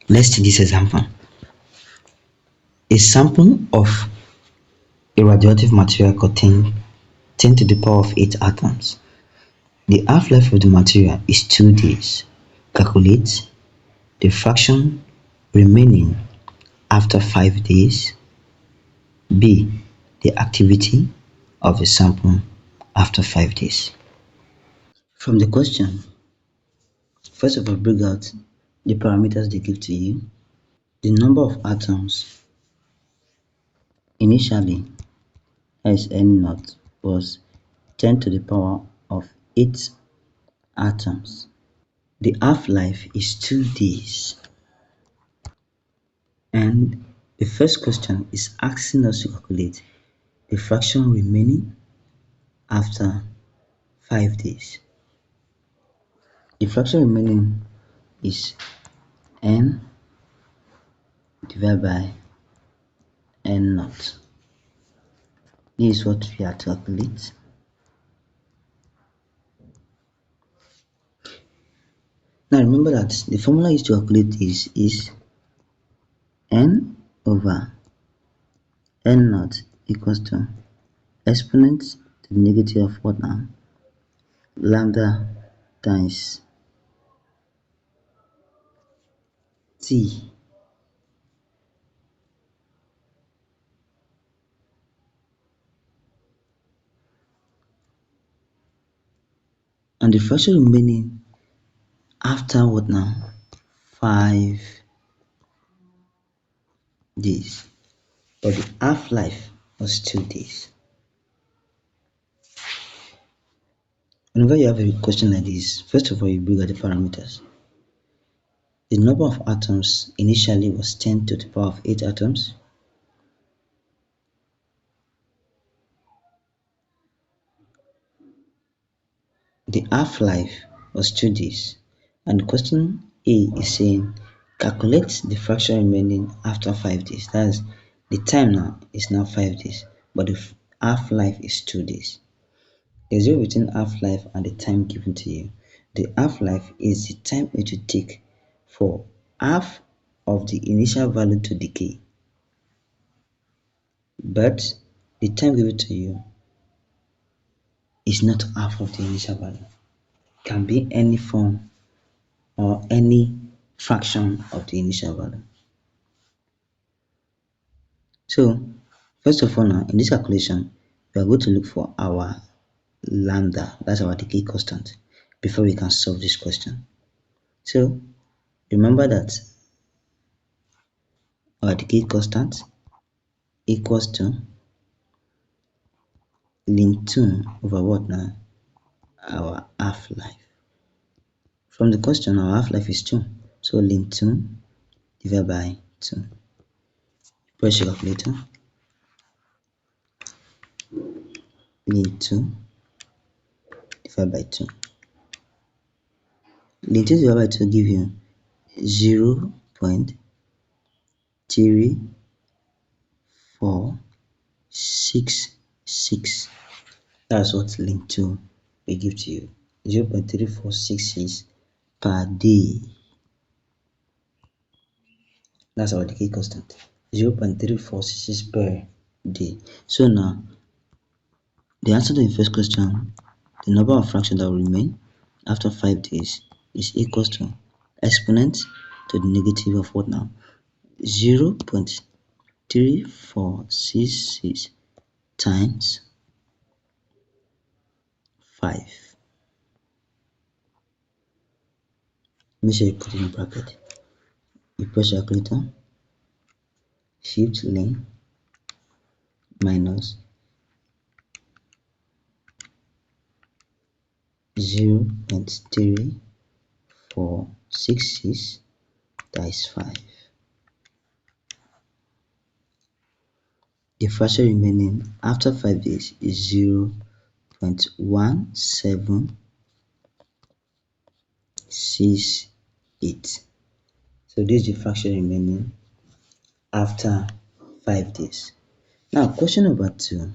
Let's take this example. A sample of a radioactive material contains 10 to the power of 8 atoms. The half-life of the material is 2 days. Calculate the fraction remaining after 5 days. B. The activity of the sample after 5 days. From the question, first of all, bring out the parameters they give to you. The number of atoms initially, as N naught, was 10 to the power of 8 atoms. The half-life is 2 days. And the first question is asking us to calculate the fraction remaining after 5 days. The fraction remaining is N divided by N naught. This is what we have to calculate. Now remember that the formula used to calculate this is N over N naught equals to exponent to the negative of what now? Lambda times T. And the fraction remaining after what now? 5 days. But the half-life was 2 days. Whenever you have a question like this, first of all, you bring out the parameters. The number of atoms initially was 10 to the power of 8 atoms. The half-life was 2 days. And question A is saying calculate the fraction remaining after 5 days. That is, the time now is now 5 days, but the half-life is 2 days. The zero between half-life and the time given to you. The half-life is the time it will take for half of the initial value to decay. But the time given to you is not half of the initial value. It can be any form or any fraction of the initial value. So, first of all now, in this calculation, we are going to look for our lambda, that's our decay constant, before we can solve this question. So, remember that our decay constant equals to ln 2 over what now? Our half-life. From the question, our half-life is 2. So ln 2 divided by 2. Press your calculator. Ln 2 divided by 2. Ln 2 divided by 2 give you 0.3466. That's what ln 2 will give to you. 0.3466 per day. That's our decay constant. 0.3466 per day. So now, the answer to the first question, the number of fractions that will remain after 5 days is equals to exponent to the negative of what now? 0.3466 times 5. Make sure you put it in bracket. You press your calculator, shift lane minus 0.3466 times 5. The fraction remaining after 5 days is 0.1768. So this is the fraction remaining after 5 days. Now, question number 2.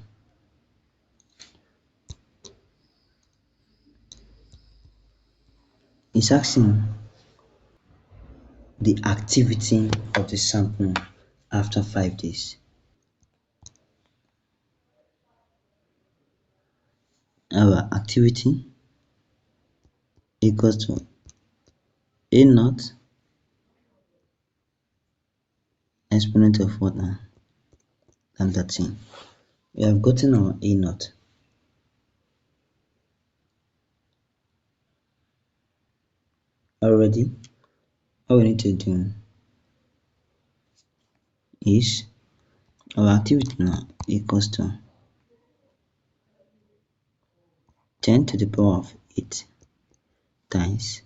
Is asking the activity of the sample after 5 days. Our activity equals to A naught exponent of what now? Lambda t. We have gotten our A naught. Already, all we need to do is our activity now equals to 10 to the power of 8 times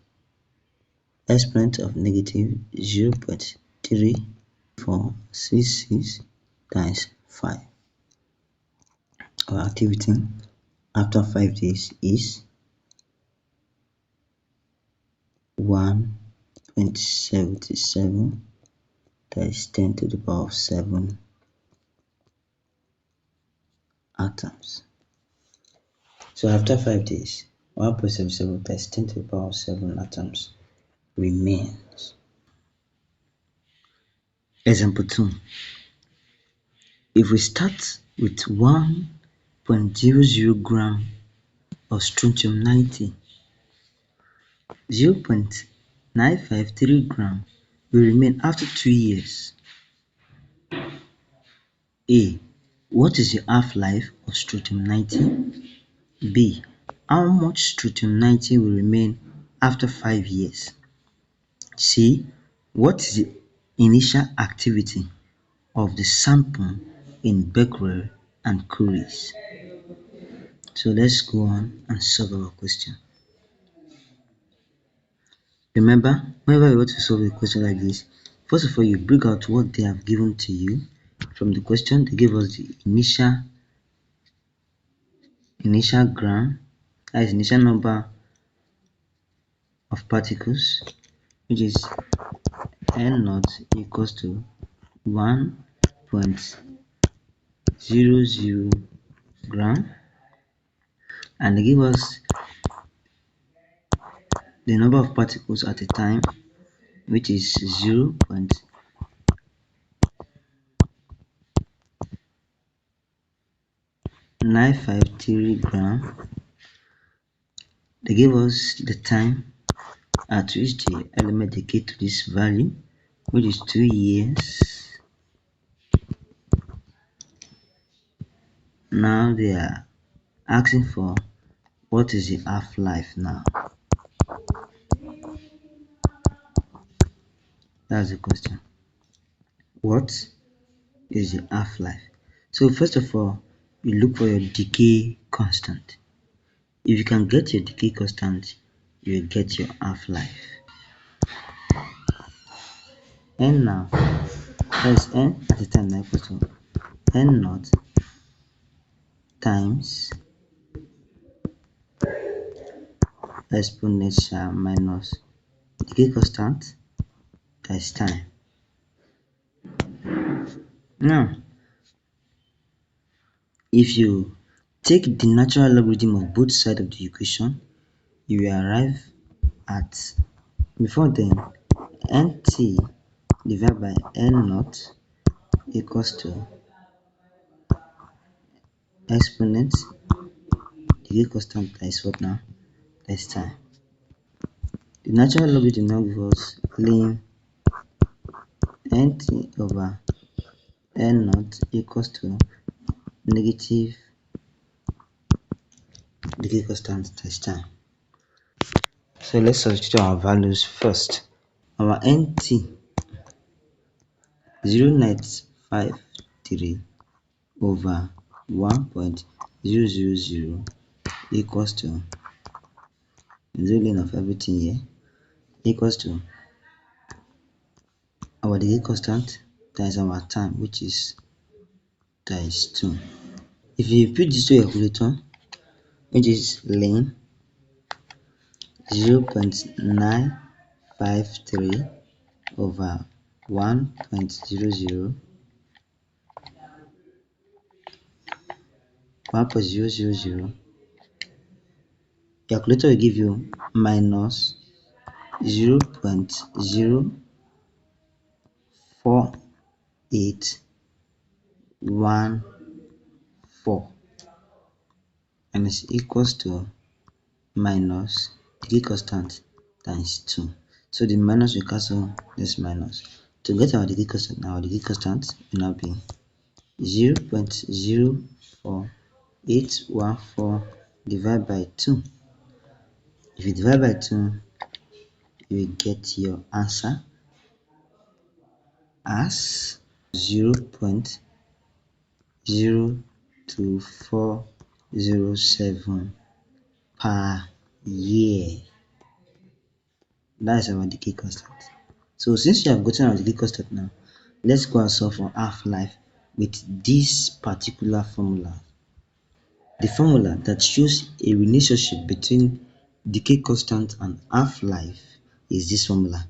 exponent of negative 0.3466 times 5. Our activity after 5 days is 1.77 times 10 to the power of 7 atoms. So after 5 days, 1.77 times 10 to the power of 7 atoms remains. Example 2. If we start with 1.00 gram of strontium 90, 0.953 gram will remain after 2 years. A. What is the half-life of strontium 90? B. How much strontium 90 will remain after 5 years? C. What is the initial activity of the sample in Becquerel and Curies? So let's go on and solve our question. Remember, whenever you want to solve a question like this, first of all, you bring out what they have given to you. From the question, they give us the initial gram, that is initial number of particles, which is n naught equals to 1.00 gram, and they give us the number of particles at a time, which is 0.953 gram. They give us the time at which the element decay to this value, which is 2 years. Now they are asking for what is the half-life now. That's the question. What is the half-life? So first of all, you look for your decay constant. If you can get your decay constant, you will get your half-life. N now, that's n at the time equals to n naught times exponential minus decay constant times time. Now, if you take the natural logarithm of both sides of the equation, you will arrive at, before then, nt divided by n naught equals to exponent decay constant times what now? Times time. The natural logarithm now gives us ln nt over n naught equals to negative decay constant times time. So let's substitute our values first. Our nt 0.953 over 1.000 equals to zillion of everything here equals to our decay constant times our time, which is times 2. If you put this to your calculator, which is ln 0.953 over 1.000 calculator will give you minus 0.000 and it's equals to minus decay constant times 2. So the minus will cancel this minus. To get our decay constant, will now be 0.04814 divided by 2. If you divide by 2, you will get your answer as 0.02407 per year. That is our decay constant. So since you have gotten our decay constant now, let's go and solve for half-life with this particular formula. The formula that shows a relationship between decay constant and half-life is this formula.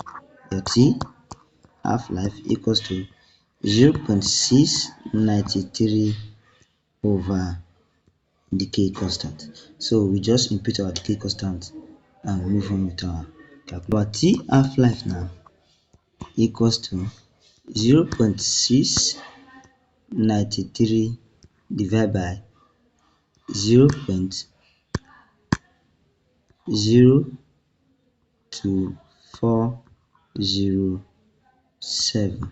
Your T half-life equals to 0.693 over decay constant. So we just input our decay constant and move on with our calculation. Our T half-life now equals to 0.693 divided by 0.02407.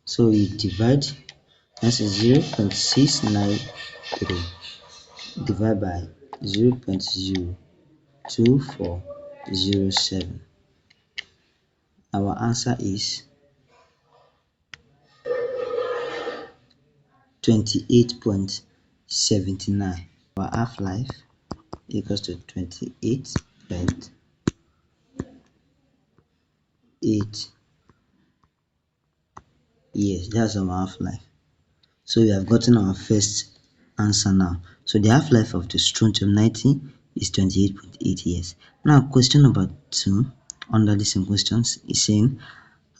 So we divide, that's 0.693 divided by 0.02407. Our answer is 28.79. Our half-life equals to 28.8 years. That's our half-life. So we have gotten our first answer now. So the half-life of the strontium-90 is 28.8 years. Now question number 2 under the same questions is saying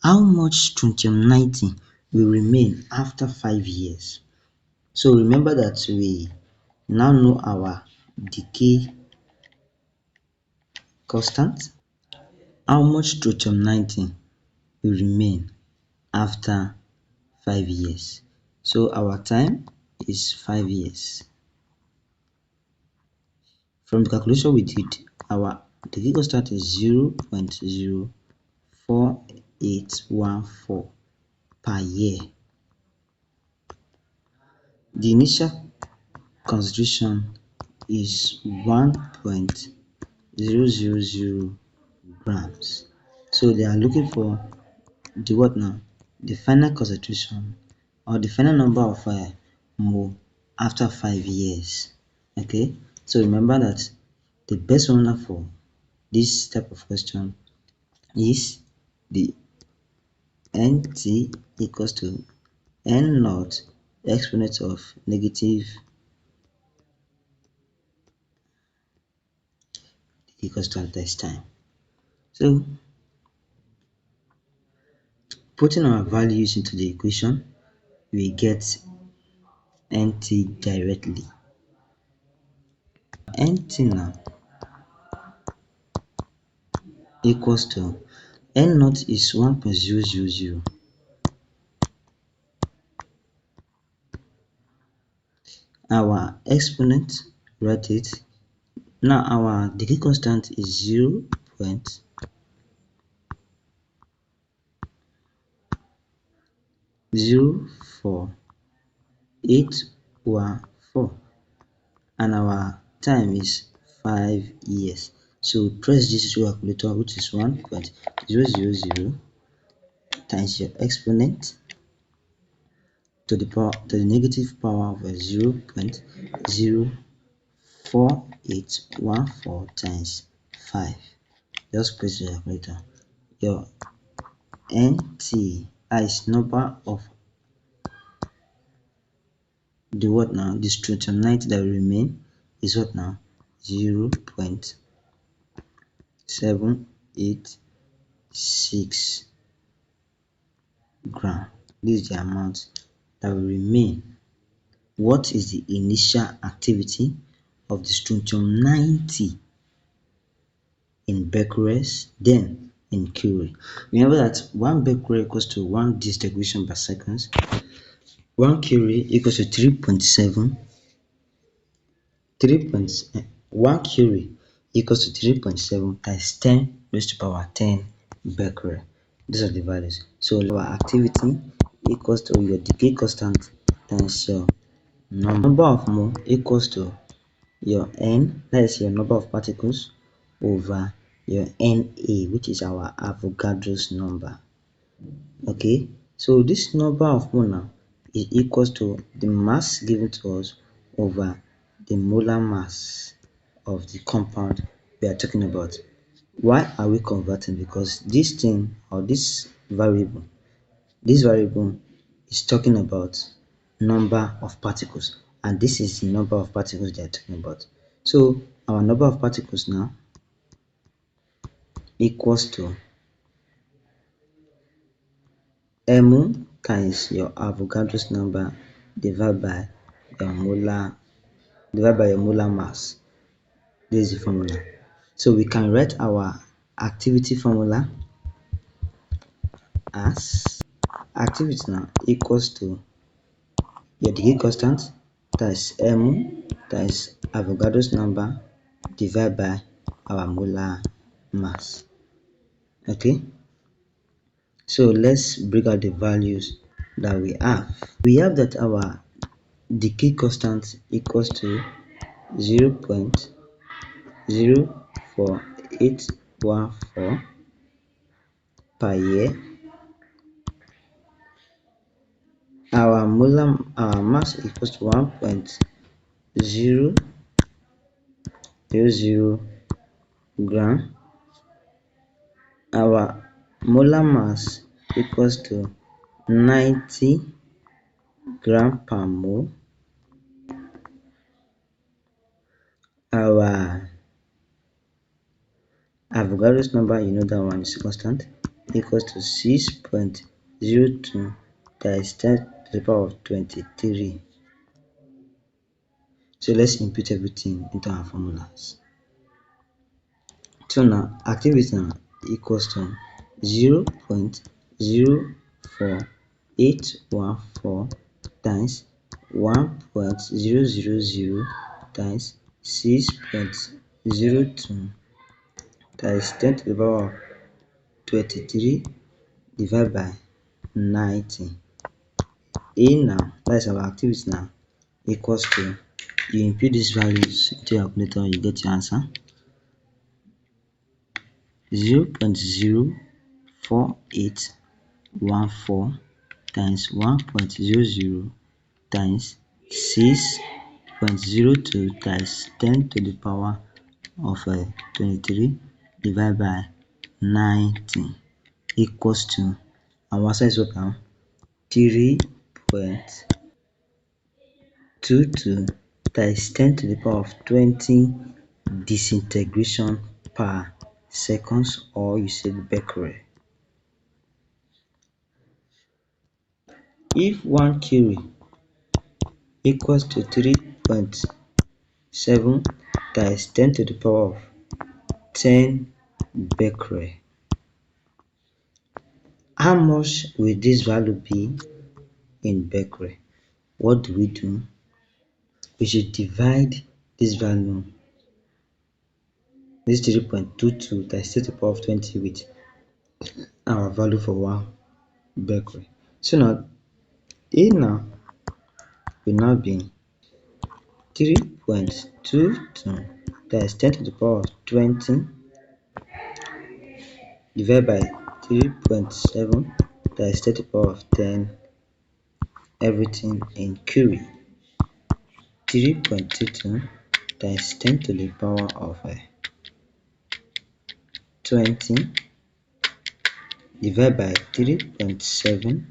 how much strontium-90 will remain after 5 years. So remember that we now know our decay constant. How much strontium-90 will remain after 5 years? So our time is 5 years. From the calculation we did, our decay constant is 0.04814 per year. The initial concentration is 1.000 grams. So they are looking for the what now? The final concentration or the final number of mole after 5 years. Okay, so remember that the best formula for this type of question is the NT equals to N naught exponent of negative equals to this time. So putting our values into the equation, we get NT directly. NT now equals to N naught is 1.000. Our exponent, write it. Now our decay constant is 0.04814 and our time is 5 years. So press this calculator, which is 1.000 times your exponent to the negative power of 0.04814 times 5. Just press the calculator. Your NT is number of the what now? The strontium-90 that will remain is what now? 0.786 gram. This is the amount that will remain. What is the initial activity of the strontium-90 in becquerels? Then in Curie. Remember that 1 becquerel equals to 1 disintegration per second. 1 Curie equals to 3.7. 1 Curie equals to 3.7 times 10 raised to power 10 becquerel. These are the values. So our activity equals to your decay constant times your number of mole equals to your n, that is your number of particles, over your Na, which is our Avogadro's number. Okay, so this number of mole now is equals to the mass given to us over the molar mass of the compound we are talking about. Why are we converting? Because this thing, or this variable is talking about number of particles, and this is the number of particles they are talking about. So our number of particles now equals to mu times your Avogadro's number divided by your molar mass. This is the formula. So we can write our activity formula as activity now equals to your decay constant times mu times Avogadro's number divided by our molar mass. Okay, so let's bring out the values that we have. We have that our decay constant equals to 0.04814 per year. Our mass equals to 1.000 gram. Our molar mass equals to 90 gram per mole. Our Avogadro's number, you know that one is constant, equals to 6.02 times 10 to the power of 23. So let's input everything into our formulas. So now activity now equals to 0.04814 times 1.000 times 6.02 times 10 to the power of 23 divided by 90. A now, that's our activity now, equals to, you input these values into your calculator, you get your answer. 0.04814 times 1.00 times 6.02 times 10 to the power of 23 divided by 90 equals to, our answer is what now? 3.22 times 10 to the power of 20 disintegration per seconds, or you said becquerel. If 1 Curie equals to 3.7 times 10 to the power of 10 becquerel, how much will this value be in becquerel? What do? We should divide this value, this 3.22 times 10 to the power of 20, with our value for 1 becquerel. So now A now will now be 3.22 times 10 to the power of 20 divided by 3.7 times 10 to the power of 10, everything in Curie. 3.22 times 10 to the power of 20 divided by 3.7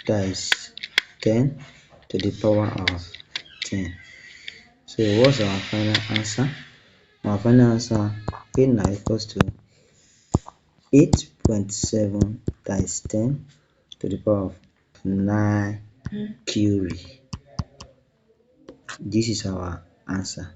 times 10 to the power of 10. So what's our final answer? Our final answer, A now equals to 8.7 times 10 to the power of 9 Curie. This is our answer.